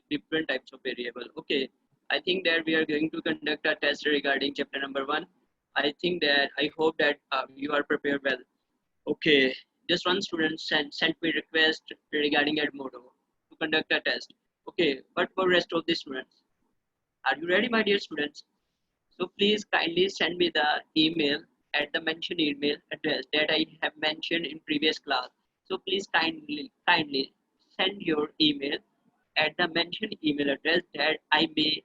different types of variable. Okay, I think that we are going to conduct a test regarding chapter number 1. I hope that you are prepared well. Okay, just one student sent me request regarding Edmodo to conduct a test. Okay, but for rest of the students, are you ready, my dear students? So please kindly send me the email at the mentioned email address that I have mentioned in previous class. So please kindly send your email at the mentioned email address that I may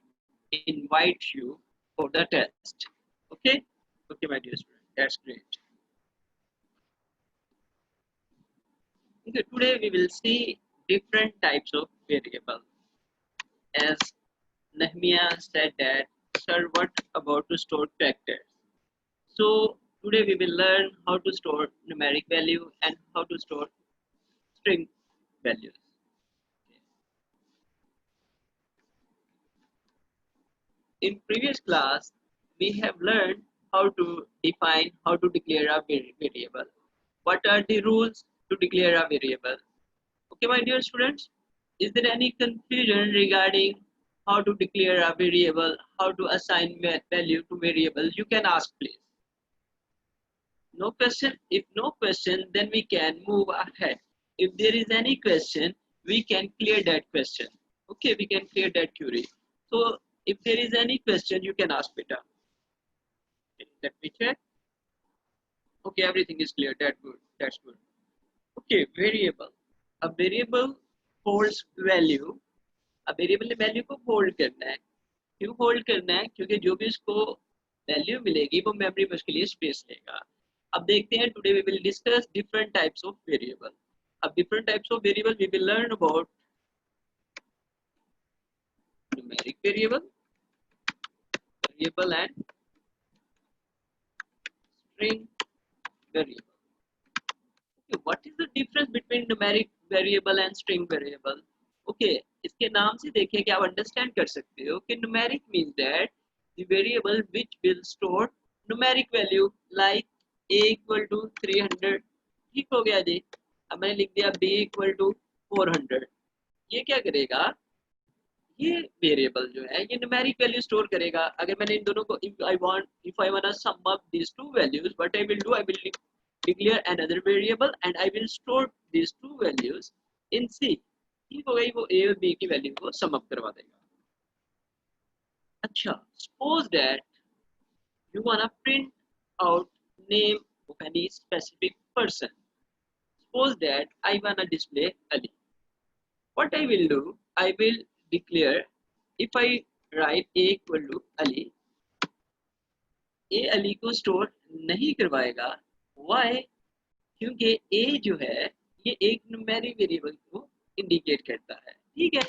invite you for the test. Okay? Okay, my dear student. That's great. Okay, today we will see different types of variable. As Nehemiah said that, sir, what about to store characters? So today we will learn how to store numeric value and how to store string values. In previous class, we have learned how to define, how to declare a variable. What are the rules to declare a variable? Okay, my dear students, is there any confusion regarding how to declare a variable, how to assign value to variables? You can ask, please. No question? If no question, then we can move ahead. If there is any question, we can clear that question. Okay, we can clear that query. So if there is any question, you can ask Peter. Okay, let me check. Okay, everything is clear. That's good. That's good. Okay, variable. A variable holds value. A variable ने value को hold करना है. क्यों hold करना है? क्योंकि जो भी इसको value मिलेगी वो memory में उसके लिए space लेगा. अब देखते हैं. Today we will discuss different types of variable. अब different types of variable we will learn about numeric variable and string variable. Okay, what is the difference between numeric variable and string variable? Okay, इसके नाम से देखिए कि आप understand कर सकते हो कि numeric means that the variable which will store numeric value like a equal to 300. ठीक हो गया जी. अब मैंने लिख दिया b equal to 400. ये क्या करेगा? ये वेरिएबल जो है ये न्यूमेरिक वैल्यू स्टोर करेगा. अगर मैंने इन दोनों को if I want to sum up these two values, what I will do, I will declare another variable and I will store these two values in C. ठीक हो गई. वो a और b की वैल्यू को सम अप करवा देगा. अच्छा, suppose that you want to print out name of any specific person. Suppose that I want to display Ali. What I will do, I will declare, if I write a equal to Ali, a Ali को store नहीं करवाएगा. Why? क्योंकि a जो है ये एक numeric variable को indicate करता है. ठीक है,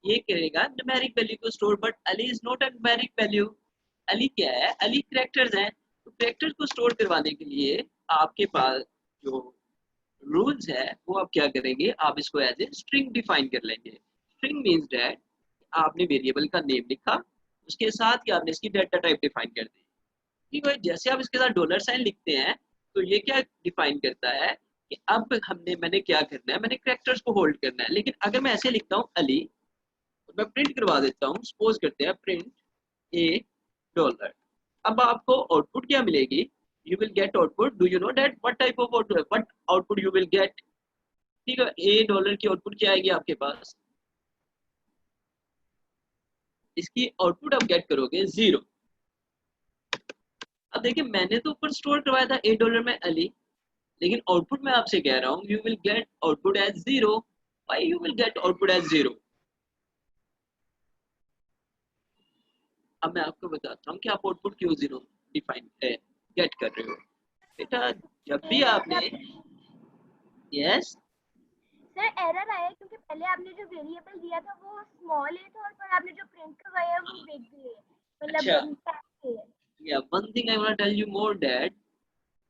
ये करेगा न्यूमेरिक वैल्यू को store. But Ali is not a numeric value. Ali क्या है? अली कैरेक्टर्स हैं. तो कैरेक्टर्स को स्टोर करवाने के लिए आपके पास जो रूल्स है वो आप क्या करेंगे? आप इसको एज ए स्ट्रिंग डिफाइन कर लेंगे. स्ट्रिंग मींस दैट आपने वेरिएबल का नेम लिखा, उसके साथ ही आपने इसकी डाटा टाइप डिफाइन कर दी. ठीक है, जैसे आप इसके साथ डॉलर साइन लिखते हैं तो ये क्या डिफाइन करता है कि अब मैंने क्या करना है? मैंने कैरेक्टर्स को होल्ड करना है. लेकिन अगर मैं ऐसे लिखता हूँ अली और मैं प्रिंट करवा देता हूँ, सपोज करते हैं प्रिंट $, अब आपको आउटपुट क्या मिलेगी? You will get output. Do you know that what type of output? What output you will get? ठीक है, $1 की आउटपुट क्या आएगी आपके पास? इसकी आउटपुट आप गेट करोगे 0. अब देखिए, मैंने तो ऊपर स्टोर करवाया था $1 में अली, लेकिन आउटपुट मैं आपसे कह रहा हूँ you will get output as 0. Why you will get output as 0? अब मैं आपको बताता हूँ कि आप आउटपुट क्यों 0 डिफाइन गेट कर रहे हो. बेटा जब भी आपने यस सर एरर आया क्योंकि पहले आपने जो वेरिएबल दिया था वो स्मॉल है था और पर आपने जो प्रिंट करवाया वो बिग है. मतलब yeah, one thing I want to tell you more that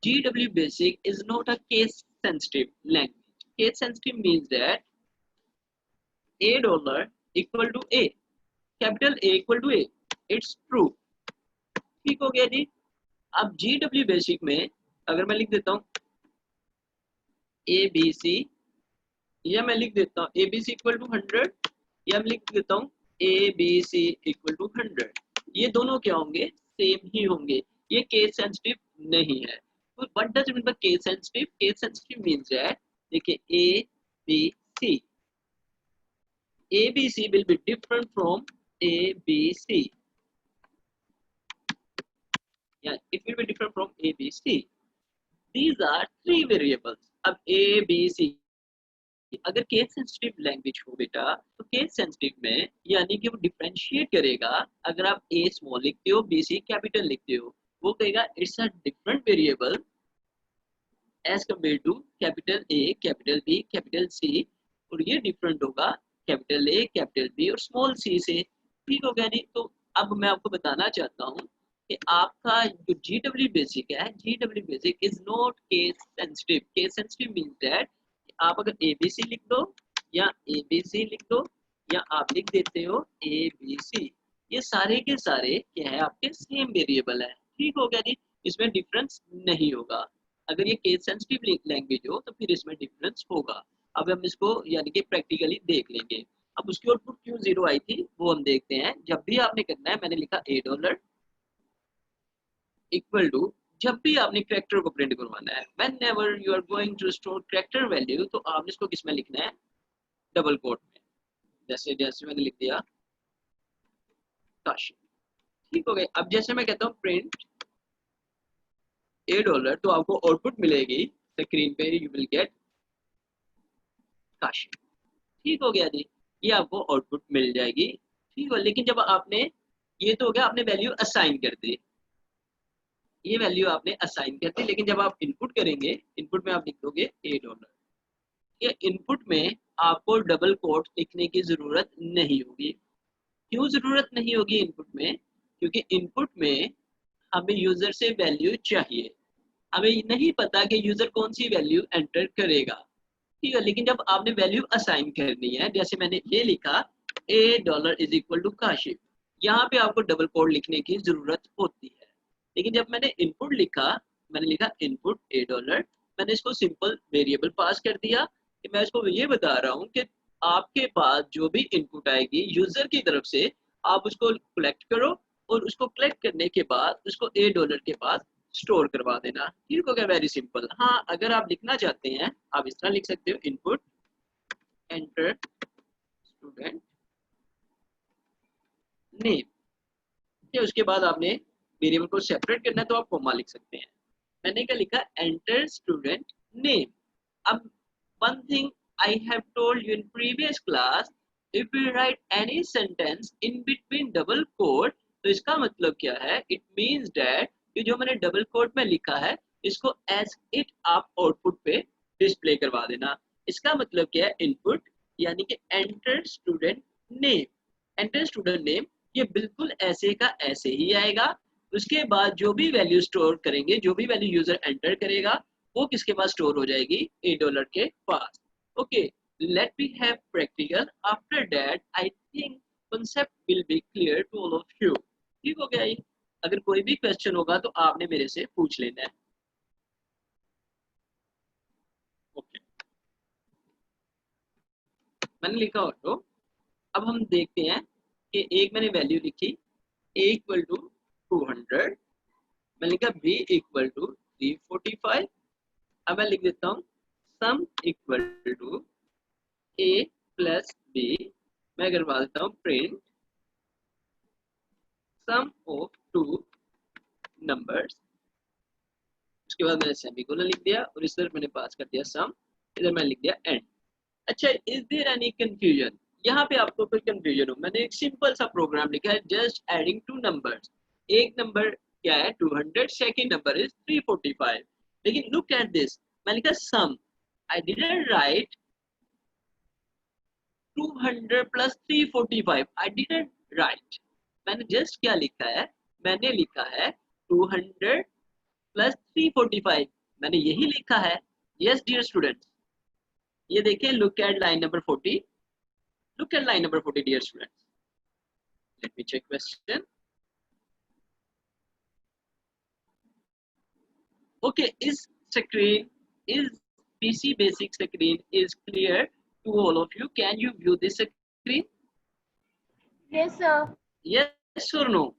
GW Basic is not a case sensitive language. Case sensitive means that $1 equal to A, capital A equal to A. It's true. ठीक हो गया जी. अब GW Basic में अगर मैं लिख देता हूँ ABC, या मैं लिख देता हूँ ABC equal to 100, ये हम लिख देता हूँ ABC इक्वल टू 100। ये दोनों क्या होंगे, सेम ही होंगे, ये केस सेंसिटिव नहीं है। तो what does it mean by case sensitive? Case sensitive means that देखिए ABC, ABC will be different from ABC, yeah, it will be different from ABC. These are three variables. अब ABC अगर case sensitive language हो बेटा, तो case sensitive में यानी कि वो डिफरेंशिएट करेगा। अगर आप ए स्मॉल लिखते हो, बी सी कैपिटल लिखते हो, वो कहेगा it's a different variable as compare to capital A, capital B, capital C, और ये डिफरेंट होगा कैपिटल ए, कैपिटल बी और स्मॉल सी से। ठीक हो गया नहीं? तो अब मैं आपको बताना चाहता हूँ कि आपका जो GW बेसिक है, GW basic is not case sensitive. Case sensitive means that आप अगर ABC लिख दो या ABC लिख दो या आप लिख देते हो ABC, ये सारे के सारे क्या है, आपके सेम वेरिएबल है। ठीक हो गया जी? इसमें डिफरेंस नहीं होगा। अगर ये केस सेंसिटिव लैंग्वेज हो तो फिर इसमें डिफरेंस होगा। अब हम इसको यानी कि प्रैक्टिकली देख लेंगे। अब उसकी आउटपुट क्यों 0 आई थी वो हम देखते हैं। जब भी आपने करना है, मैंने लिखा $, इक्वल टू, जब भी आपने कैरेक्टर को प्रिंट करवाना है, whenever you are going to store character value, तो आपने इसको किस में लिखना है, डबल कोट में। जैसे जैसे मैंने लिख दिया काशी। ठीक हो गया? अब जैसे मैं कहता हूँ प्रिंट $, तो आपको आउटपुट मिलेगी स्क्रीन पे, यू विल गेट काशी। ठीक हो गया जी? ये आपको आउटपुट मिल जाएगी। ठीक है, लेकिन जब आपने, ये तो हो गया आपने वैल्यू असाइन कर दी, ये वैल्यू आपने असाइन कर दी, लेकिन जब आप इनपुट करेंगे, इनपुट में आप लिख दोगे $। ये इनपुट में आपको डबल कोट लिखने की जरूरत नहीं होगी। क्यों जरूरत नहीं होगी इनपुट में? क्योंकि इनपुट में हमें यूजर से वैल्यू चाहिए, हमें नहीं पता कि यूजर कौन सी वैल्यू एंटर करेगा। ठीक है, लेकिन जब आपने वैल्यू असाइन करनी है, जैसे मैंने ये लिखा $, इज इक्वल टू काशिफ, यहाँ पे आपको डबल कोड लिखने की जरूरत होती है। लेकिन जब मैंने इनपुट लिखा, मैंने लिखा इनपुट $, मैंने इसको सिंपल वेरिएबल पास कर दिया कि मैं इसको ये बता रहा हूँ कि आपके पास जो भी इनपुट आएगी यूजर की तरफ से, आप उसको कलेक्ट करो और उसको कलेक्ट करने के बाद उसको $, के पास स्टोर करवा देना। ठीक हो गया? Very simple. हाँ, अगर आप लिखना चाहते हैं आप इस तरह लिख सकते हो, इनपुट एंटर स्टूडेंट नेम। उसके बाद आपने वेरिएबल को सेपरेट करना है तो आप कॉमा लिख सकते हैं। मैंने क्या लिखा, एंटर स्टूडेंट नेम। अब one thing I have told you in previous class, if we write any sentence in between double quote, तो इसका मतलब क्या है, it means that कि जो मैंने डबल कोट में लिखा है इसको as it आप आउटपुट पे डिस्प्ले करवा देना। इसका मतलब क्या है, इनपुट यानी कि enter student name, enter student name, ये बिल्कुल ऐसे का ऐसे ही आएगा। उसके बाद जो भी वैल्यू स्टोर करेंगे, जो भी वैल्यू यूजर एंटर करेगा, वो किसके पास स्टोर हो जाएगी, $, के पास। Okay, let me have practical, after that I think concept will be clear to all of you। ठीक हो गया? ये अगर कोई भी क्वेश्चन होगा तो आपने मेरे से पूछ लेना है। ओके, मैंने लिखा ऑटो। अब हम देखते हैं कि एक मैंने वैल्यू लिखी a इक्वल टू 200, मैं लिखा b इक्वल टू 345। अब मैं लिख देता हूँ sum equal to a plus b, मैं करवा देता हूँ print sum of two numbers. उसके बाद मैंने सेमीकोलन लिख दिया और इस तरफ मैंने पास कर दिया सम, इधर मैंने लिख दिया एंड। अच्छा, इज देयर एनी कंफ्यूजन? यहाँ पे आपको कोई कंफ्यूजन हो? मैंने एक सिंपल सा प्रोग्राम लिखा है, जस्ट एडिंग टू नंबर्स। एक नंबर क्या है 200, सेकंड नंबर इज 345। लेकिन लुक एट दिस, मैं लिखा sum, I didn't write 200 plus 345, I didn't write. मैंने जस्ट क्या लिखा है, मैंने लिखा है 200 प्लस 345, मैंने यही लिखा है। यस डियर स्टूडेंट्स, ये देखिए, look at line number 40, look at line number 40 dear students, let me check question। okay, is PC basic screen is clear to all of you? Can you view this screen? Yes, sir. Yes or no?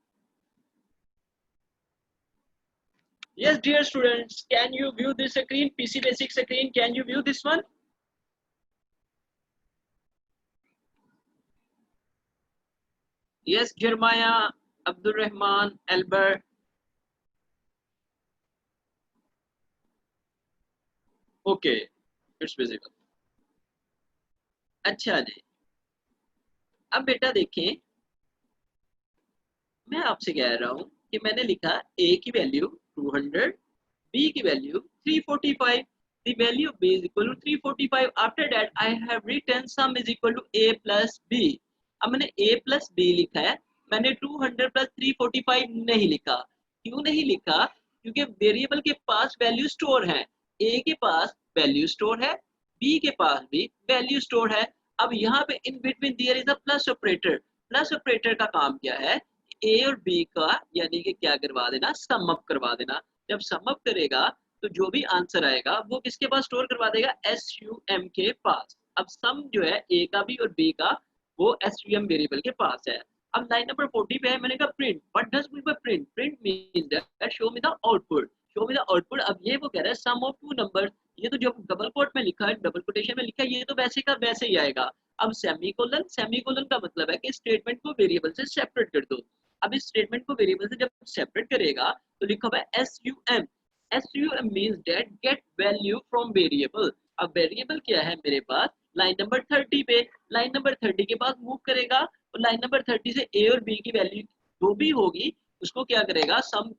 Yes, dear students, can you view this screen, PC Basic screen? Can you view this one? Yes, Jeremiah, Abdul Rahman, Albert. Okay, it's visible. अच्छा जी, अब बेटा देखें, मैं आपसे कह रहा हूं कि मैंने लिखा a की वैल्यू 200, b की value 345. The value of b is equal to 345. After that, I have written sum is equal to a plus b. अब मैंने a plus b लिखा है, मैंने 200 plus 345 नहीं लिखा. क्यों नहीं लिखा? क्योंकि वेरिएबल के पास वैल्यू स्टोर है. a के पास वैल्यू स्टोर है, b के पास भी वैल्यू स्टोर है. अब यहाँ पे in between their is a plus operator. Plus operator का काम क्या है? ए और बी का यानी कि क्या करवा देना, सम अप करवा देना. जब सम अप करेगा तो जो भी आंसर आएगा वो किसके पास स्टोर करवा देगा? SUM के पास. अब सम जो है ए का भी और बी का वो SUM वेरिएबल के पास है. अब लाइन नंबर 40 पे है, मैंने कहा print. What does mean by print? Print means that show me the output. Show me the output. अब ये वो कह रहा है सम ऑफ टू नंबर. ये तो जो डबल कोट में लिखा है, डबल कोटेशन में लिखा है, ये तो वैसे का वैसे ही आएगा. अब सेमीकोलन, सेमीकोलन का मतलब है कि स्टेटमेंट को वेरिएबल से सेपरेट कर दो. अब इस स्टेटमेंट को वेरिएबल से जब सेपरेट करेगा तो लिखा हुआ है SUM. SUM means that get value from variable. अब वेरिएबल क्या है मेरे पास? लाइन नंबर 30 पे. लाइन नंबर 30 के पास मूव करेगा और लाइन नंबर 30 से a और b की वैल्यू जो भी होगी उसको क्या करेगा? सम,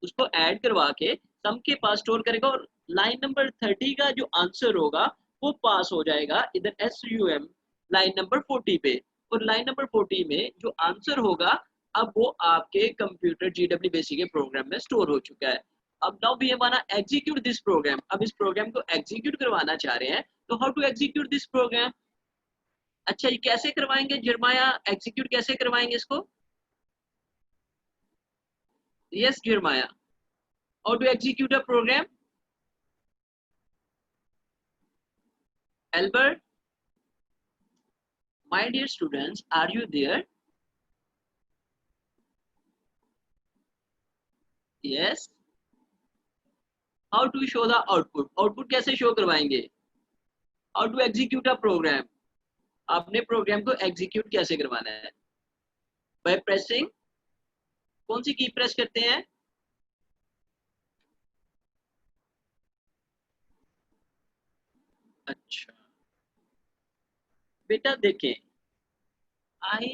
उसको ऐड करवा के सम के पास स्टोर करेगा और लाइन नंबर 30 का जो आंसर होगा वो पास हो जाएगा इधर SUM लाइन नंबर 40 पे. और लाइन नंबर 40 में जो आंसर होगा अब वो आपके कंप्यूटर GW बेसिक के प्रोग्राम में स्टोर हो चुका है. अब now we want to execute this program. अब इस प्रोग्राम को एग्जीक्यूट करवाना चाह रहे हैं, तो how to execute this program? अच्छा, ये कैसे करवाएंगे जरमाया? एग्जीक्यूट कैसे करवाएंगे इसको? Yes Jeremiah, how to execute a program? Albert, my dear students, are you there? Yes. How to show the output? Output कैसे शो करवाएंगे? How to execute a program? आपने प्रोग्राम को एग्जीक्यूट कैसे करवाना है? By pressing, कौन सी की press करते हैं? अच्छा बेटा देखें, I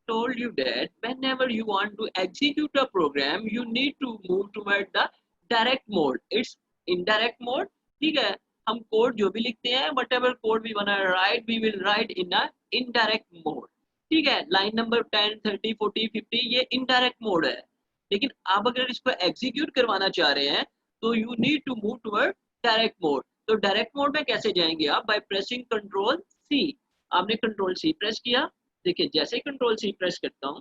told you that whenever you want to execute a program, you need to move toward the direct mode. It's indirect mode. ठीक है, हम कोड जो भी लिखते हैं, whatever code we wanna write, we will write in a indirect mode. ठीक है, line number 10, 30, 40, 50 ये indirect mode है. लेकिन आप अगर इसको एग्जीक्यूट करवाना चाह रहे हैं तो you need to move toward direct mode. तो डायरेक्ट मोड में कैसे जाएंगे आप? By pressing control C. आपने कंट्रोल सी प्रेस किया. देखिए जैसे ही कंट्रोल सी प्रेस करता हूं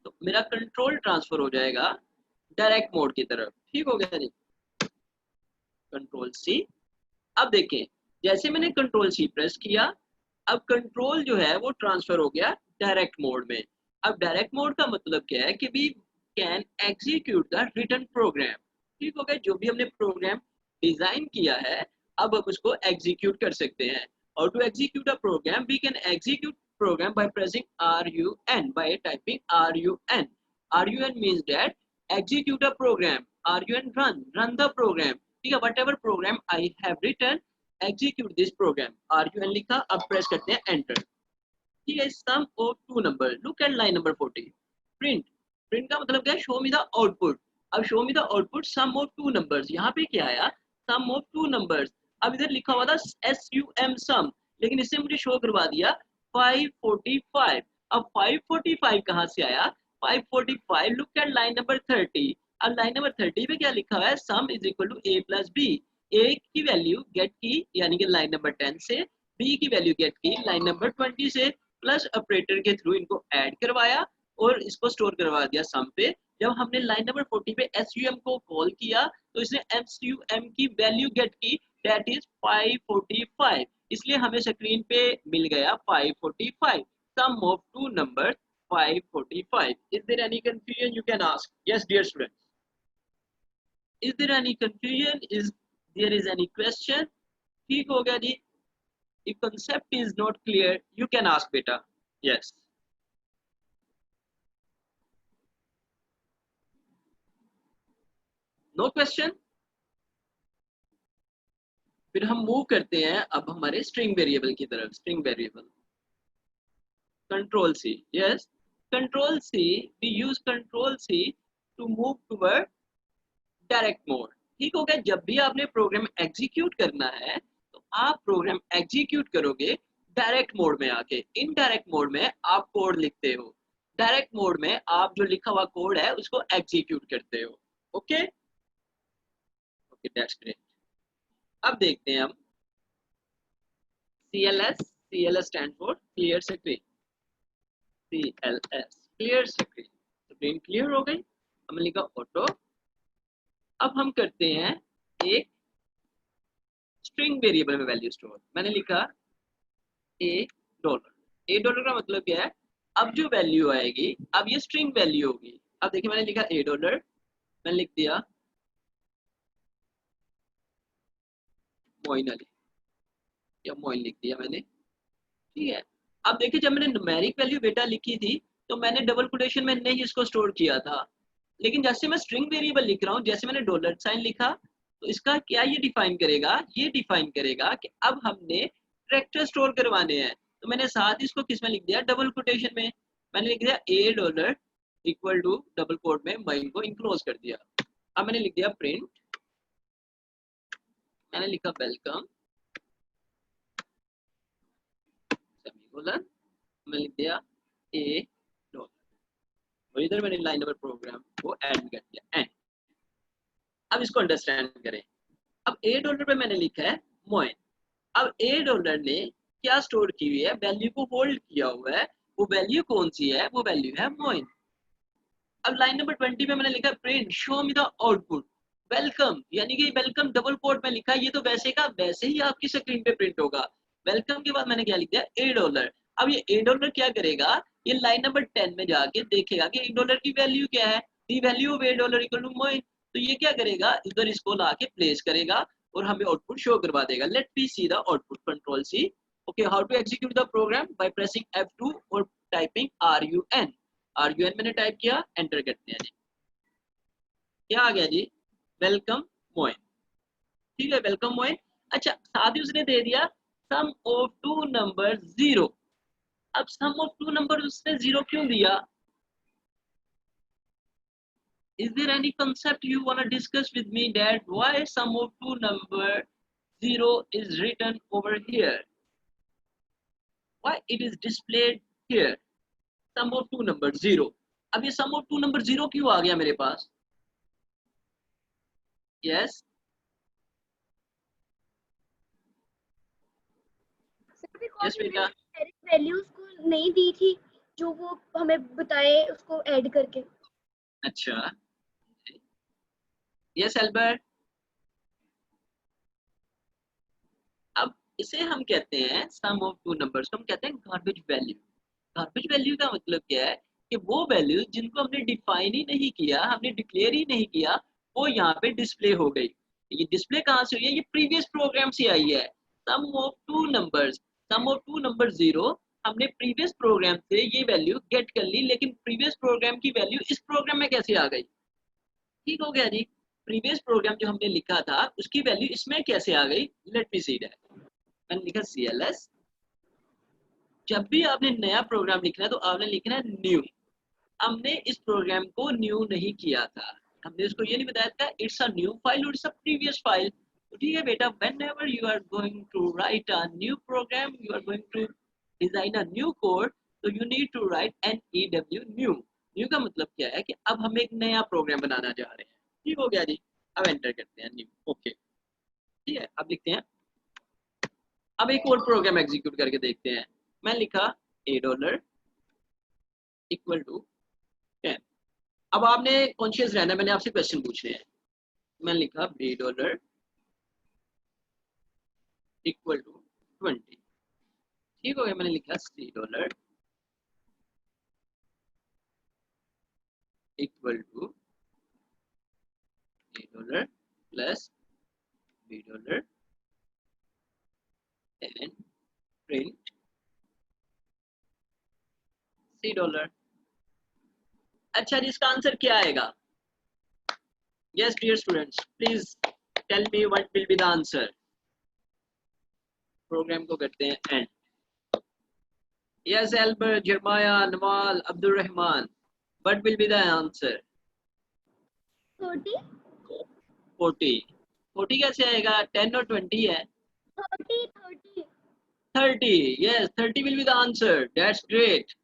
तो मेरा कंट्रोल ट्रांसफर हो जाएगा डायरेक्ट मोड की तरफ. ठीक हो गया जी? Control C. अब देखें जैसे मैंने कंट्रोल सी प्रेस किया, अब कंट्रोल जो है वो ट्रांसफर हो गया डायरेक्ट मोड में. अब डायरेक्ट मोड का मतलब क्या है कि we can execute the written program. ठीक हो गया? जो भी हमने प्रोग्राम डिजाइन किया है अब हम उसको एग्जीक्यूट कर सकते हैं. और to execute a program we can execute program by pressing RUN, by typing RUN. RUN means that execute a program. RUN run the program. ठीक है, whatever program I have written, execute this program. RUN लिखा, अब press करते हैं enter. ठीक है, sum of two number. Look at line number 40. Print. Print का मतलब क्या है? Show me the output. अब show me the output sum of two numbers. यहाँ पे क्या आया? Sum of two numbers. अब इधर लिखा हुआ था SUM सम, लेकिन इससे मुझे शो करवा दिया 545. अब 545 कहाँ से आया? 545. Look at line number 30. अब लाइन नंबर 30 पे क्या लिखा हुआ है? Sum is equal to a plus b. A की वैल्यू गेट की यानी कि लाइन नंबर 10 से, बी की वैल्यू गेट की लाइन नंबर 20 से, प्लस ऑपरेटर के थ्रू इनको ऐड करवाया और इसको स्टोर करवा दिया सम पे. जब हमने लाइन नंबर 40 पे SUM को कॉल किया तो इसने MCUM की वैल्यू गेट की, दैट इज 545, इसलिए हमें स्क्रीन पे मिल गया 545, sum of two number 545. Is there any confusion? You can ask. Yes, dear students. Is there any confusion? Is there is any question? ठीक हो गया जी. If concept is not clear, you can ask beta. Yes. No question? फिर हम move करते हैं अब हमारे string variable की तरफ. String variable control C. Yes, control C. We use control C to move toward direct mode. ठीक हो गया. जब भी आपने प्रोग्राम एग्जीक्यूट करना है तो आप प्रोग्राम एग्जीक्यूट करोगे डायरेक्ट मोड में आके. इनडायरेक्ट मोड में आप कोड लिखते हो, डायरेक्ट मोड में आप जो लिखा हुआ कोड है उसको एग्जीक्यूट करते हो. Okay okay, that's great. अब देखते हैं हम CLS. CLS stand for clear screen. CLS clear screen. Screen clear हो गई. हमने लिखा ऑटो. अब हम करते हैं एक स्ट्रिंग वेरिएबल में वैल्यू स्टोर. मैंने लिखा $. $. का मतलब क्या है? अब जो वैल्यू आएगी, अब ये स्ट्रिंग वैल्यू होगी. अब देखिए मैंने लिखा $. मैंने लिख दिया मोइन अली या मोइन लिख दिया मैंने. ठीक है. अब देखिए जब मैंने न्यूमेरिक वैल्यू बेटा लिखी थी तो मैंने डबल कोटेशन में नहीं इसको स्टोर किया था, लेकिन जैसे मैं स्ट्रिंग वेरिएबल लिख रहा हूँ, जैसे मैंने $साइन लिखा तो इसका क्या ये डिफाइन करेगा? ये डिफाइन करेगा कि अब हमने कैरेक्टर स्टोर करवाने हैं. तो मैंने साथ इसको किस में लिख दिया? डबल कोटेशन में. मैंने लिख दिया $. इक्वल टू डबल कोट में माइन को इनक्लोज कर दिया. अब मैंने लिख दिया प्रिंट. मैंने लिखा वेलकम सेमीकोलन. मैं लिख दिया $. और इधर मैंने लाइन नंबर प्रोग्राम को ऐड कर दिया. एंड अब इसको अंडरस्टैंड करें. अब $. पे मैंने लिखा है मोइन. अब $. ने क्या स्टोर की हुई है? वैल्यू को होल्ड किया हुआ है. वो वैल्यू कौन सी है? वो वैल्यू है मोइन. अब लाइन नंबर 20 पे मैंने लिखा print show me the output welcome, यानी कि वेलकम डबल कोट में लिखा. ये तो वैसे का वैसे ही आपकी स्क्रीन पे प्रिंट होगा. वेलकम के बाद मैंने क्या लिख दिया? $. अब ये $. क्या करेगा? ये लाइन नंबर 10 में जाके देखेगा कि $1 की वैल्यू क्या है. The value of $. Equal to Moin. तो ये क्या करेगा? इधर इसको लाके प्लेस करेगा और हमें आउटपुट शो करवा देगा. Let me see the output. Control C. Okay, how to execute the program? By pressing F2 और टाइपिंग RUN. RUN मैंने टाइप किया, एंटर करते हैं जी. क्या आ गया जी? वेलकम मोइन. ठीक है, वेलकम मोइन. अच्छा, साथ ही उसने दे दिया सम ऑफ टू नंबर 0. अब सम ऑफ टू नंबर उसने 0 क्यों दिया? Is there any concept you want to discuss with me that why sum of two number 0 is written over here? Why it is displayed here? Sum of two number 0. अब ये sum of two number 0 क्यों आ गया मेरे पास? Yes. Yes बेटा. Values को नहीं दी थी जो वो हमें बताए उसको ऐड करके. अच्छा. Yes Albert. अब इसे हम कहते हैं सम ऑफ टू नंबर्स. हम कहते हैं गार्बेज वैल्यू. गार्बेज वैल्यू का मतलब क्या है? कि वो वैल्यू जिनको हमने डिफाइन ही नहीं किया, हमने डिक्लेयर ही नहीं किया, वो यहाँ पे डिस्प्ले हो गई. ये डिस्प्ले कहाँ से हुई है? ये प्रीवियस प्रोग्राम से आई है. Sum of two numbers, sum of two number 0, हमने प्रीवियस प्रोग्राम से ये वैल्यू गेट कर ली, लेकिन प्रीवियस प्रोग्राम की वैल्यू इस प्रोग्राम में कैसे आ गई? ठीक हो गया जी. प्रीवियस प्रोग्राम जो हमने लिखा था उसकी वैल्यू इसमें कैसे आ गई? Late me see that. मैंने लिखा CLS. जब भी आपने नया प्रोग्राम लिखना है तो आपने लिखना है न्यू. हमने इस प्रोग्राम को न्यू नहीं किया था. हमने उसको ये नहीं बताया था इट्स अ न्यू फाइल और इट्स अ प्रीवियस फाइल. तो ठीक है बेटा, whenever you are going to write a new program, you are going to design a new code, so you need to write new. New का मतलब क्या है? कि अब हम एक नया प्रोग्राम बनाना जा रहे हैं. ठीक हो गया जी. अब एंटर करते हैं न्यू. ओके, ठीक है. अब लिखते हैं. अब एक और प्रोग्राम एग्जीक्यूट करके देखते हैं. मैं लिखा $. Equal to 10. अब आपने कॉन्शियस रहना, मैंने आपसे क्वेश्चन पूछने हैं. मैंने लिखा बी डॉलर इक्वल टू 20। ठीक हो गया, मैंने लिखा c dollar equal to a dollar plus b dollar and print c dollar. अच्छा जी, इसका आंसर क्या आएगा? Yes dear students, please tell me what will be the answer. Program को करते हैं end. Yes Albert, Jeremiah, Nawal, Abdul Rahman, what will be the answer? 30 40। 40 कैसे आएगा? 10 और 20 है। 30 30, yes, 30 will be the answer. That's great.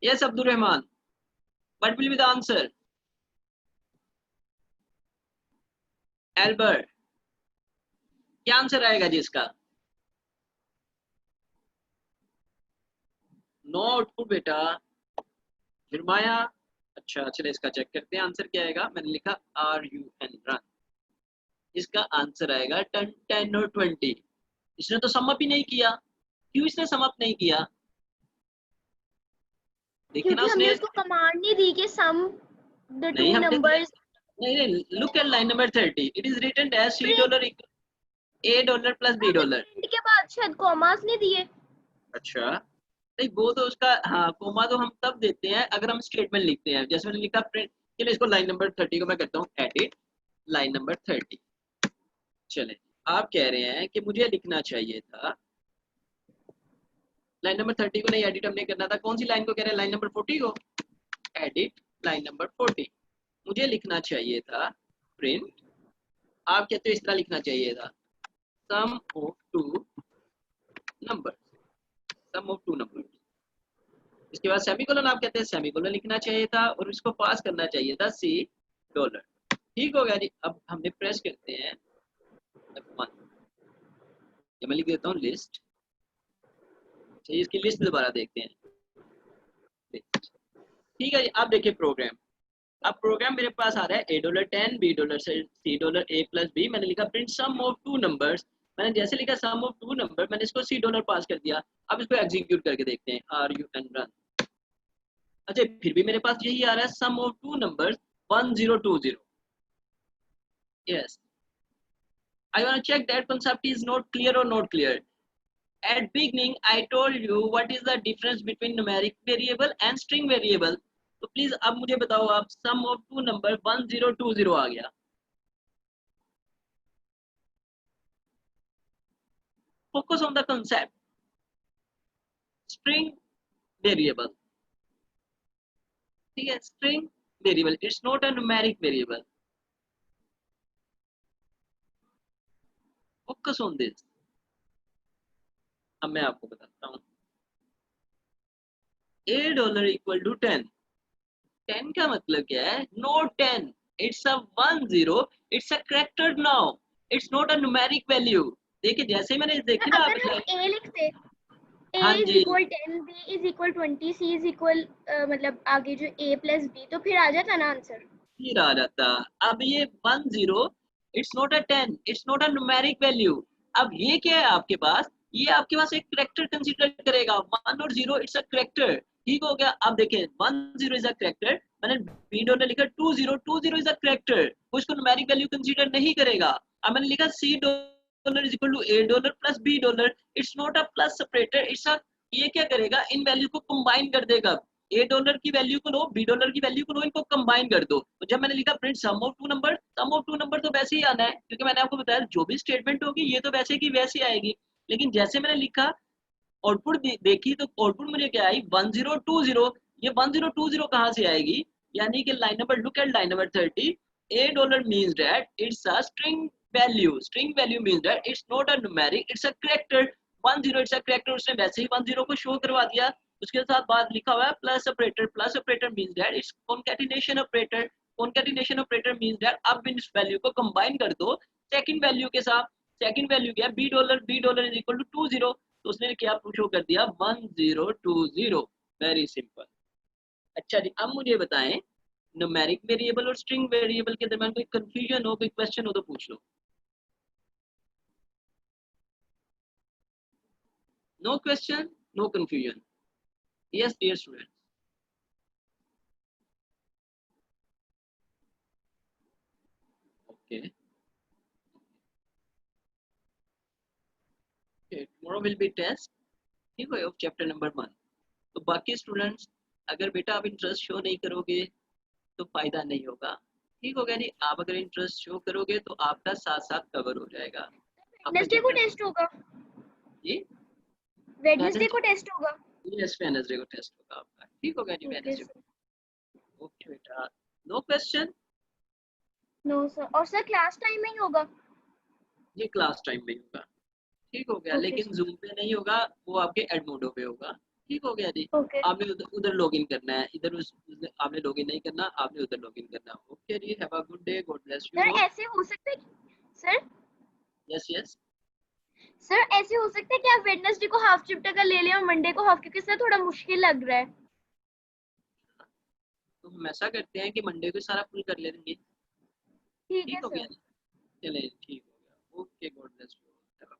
Yes, Abdul Rahman, what will be the answer? Albert, क्या answer आएगा जी इसका? नो आउटपुट बेटा। फिरमाया, अच्छा चले इसका चेक करते हैं आंसर क्या आएगा। मैंने लिखा RUN रन, इसका आंसर आएगा 10, 10 और 20। इसने तो सम अप ही नहीं किया। क्यों इसने सम अप नहीं किया? देखिए ना क्योंकि हमने उसने, उसको कमांड नहीं दी कि सम द नहीं टू हमने नंबर्स। नहीं, look at line number 30, it is written as C print, dollar a dollar plus b हमने डॉलर। प्रिंट के बाद शायद कॉमास नहीं दिए। अच्छा, नहीं वो तो उसका, हाँ कोमा तो हम तब देते हैं अगर हम स्टेटमेंट लिखते हैं। जैसे मैंने लिखा प्रिंट, चलिए इसको लाइन नंबर 30 को मैं करता हूँ एडिट, लाइन नंबर 30। चले, आप कह रहे हैं कि मुझे लिखना चाहिए था लाइन नंबर 30 को, नहीं एडिट हमने करना था। कौन सी लाइन को कह रहे हैं? लाइन नंबर 40 को। एडिट लाइन नंबर 40, मुझे लिखना चाहिए था प्रिंट, आप कहते हो इस तरह लिखना चाहिए था, sum of two number, sum of two number. इसके बाद सेमीकोलन, आप कहते हैं सेमीकोलन लिखना चाहिए था और इसको पास करना चाहिए था सी डॉलर। ठीक हो गया जी। अब हमने प्रेस करते हैं F1, ये मैं लिख देता हूँ लिस्ट। चलिए इसकी लिस्ट दोबारा देखते हैं, लिस्ट। ठीक है जी, अब देखिए प्रोग्राम। अब प्रोग्राम मेरे पास आ रहा है $10, बी डॉलर से c dollar a plus b. मैंने लिखा print sum of two numbers. मैंने जैसे लिखा सम ऑफ टू नंबर, मैंने इसको सी डॉलर पास कर दिया। अब इसको एग्जीक्यूट करके देखते हैं, RUN रन। अच्छा, फिर भी मेरे पास यही आ रहा है sum of two numbers 1020। Yes, I want to check that concept is not clear or not clear. At beginning, I told you what is the difference between numeric variable and string variable. तो please अब मुझे बताओ आप, सम of two number 1020 आ गया। Focus on the concept. String variable, ठीक है, string variable. It's not a numeric variable. Focus on this. अब मैं आपको बताता हूँ, $8 इक्वल टू 10। 10 का मतलब क्या है? Note 10, it's a 10, it's a character now, it's not a numeric value. देखिए जैसे मैंने देखी ना आप, अगर हम a लिखते, a हाँ इज जी, equal 10, b is equal 20, c is equal मतलब आगे जो a प्लस b, तो फिर आ जाता ना आंसर। फिर आ जाता। अब ये 10, it's not a 10, it's not a numeric value. अब ये क्या है आपके पास? ये आपके पास एक कैरेक्टर कंसीडर करेगा। 1 और 0 इट्स अ कैरेक्टर। ठीक हो गया। अब देखें 10 इज अ कैरेक्टर, मैंने बी डॉलर लिखा 20 इज अ कैरेक्टर, वो इसको न्यूमेरिक वैल्यू कंसीडर नहीं करेगा। अब मैंने लिखा c dollar is equal to a dollar plus b dollar, it's not a plus separator, it's a, ये क्या करेगा? इन वैल्यू को कंबाइन कर देगा। $8 की वैल्यू को लो, बी डॉलर की वैल्यू को लो, इनको कंबाइन कर दो। तो जब मैंने लिखा print sum of two number, sum of two number तो वैसे ही आना है, क्योंकि मैंने आपको बताया जो भी स्टेटमेंट होगी ये तो वैसे की वैसे आएगी। लेकिन जैसे मैंने लिखा आउटपुट देखी, तो आउटपुट मुझे क्या आई? 1020। ये 1020 कहाँ से आएगी? यानी कि line number, look at line number 30, $8 means that it's a string value. String value means that it's not a numeric, it's a character. 10 it's a character, उसने वैसे ही 10 को शो करवा दिया। उसके साथ बाद लिखा हुआ है plus operator. Plus operator means that it's concatenation operator. Concatenation operator means that अब इन वैल्यू को कंबाइन कर दो सेकंड वैल्यू के साथ। सेकंड वैल्यू क्या है? B dollar is equal to 20, तो उसने क्या शो कर दिया? 1020। Very simple. अच्छा जी, अब मुझे बताएं न्यूमेरिक वेरिएबल और स्ट्रिंग वेरिएबल के दरमियान कोई कंफ्यूजन हो, कोई क्वेश्चन हो तो पूछ लो। No question, no confusion. Yes dear student. Okay, tomorrow will be test, ठीक है, ऑफ चैप्टर नंबर 1। तो बाकी स्टूडेंट्स, अगर बेटा आप इंटरेस्ट शो नहीं करोगे तो फायदा नहीं होगा, ठीक हो गया नहीं। आप अगर इंटरेस्ट शो करोगे तो आपका साथ साथ कवर हो जाएगा आपका वेडनेसडे को चैप्टर। टेस्ट होगा, जी, वेडनेसडे को टेस्ट होगा। यस वेडनेसडे को टेस्ट होगा आपका, ठीक हो गया जी, ओके वेडनेसडे सर। को। ओके बेटा, नो क्वेश्चन। नो सर, और सर क्लास टाइम में ही होगा। ये क्लास टाइम में होगा, ठीक हो गया, ओके लेकिन सर। जूम पे नहीं होगा, वो आपके एडमोडो पे होगा, ठीक हो गया जी। ओके आपने उधर लॉग इन करना है, इधर आपने लॉग इन नहीं करना, आपने उधर लॉग इन करना। ओके जी, have a good day, God bless sir, you all. ऐसे हो सकता है सर, यस यस। सर ऐसे हो सकता है कि आप वेडनेसडे को हाफ चैप्टर का ले लें और मंडे को हाफ, क्योंकि सर थोड़ा मुश्किल लग रहा है। तो हम ऐसा करते हैं कि मंडे को सारा फुल कर लेंगे, ठीक है ठीक हो सर। गया जी। चले, ठीक हो गया। Okay, God bless you, have a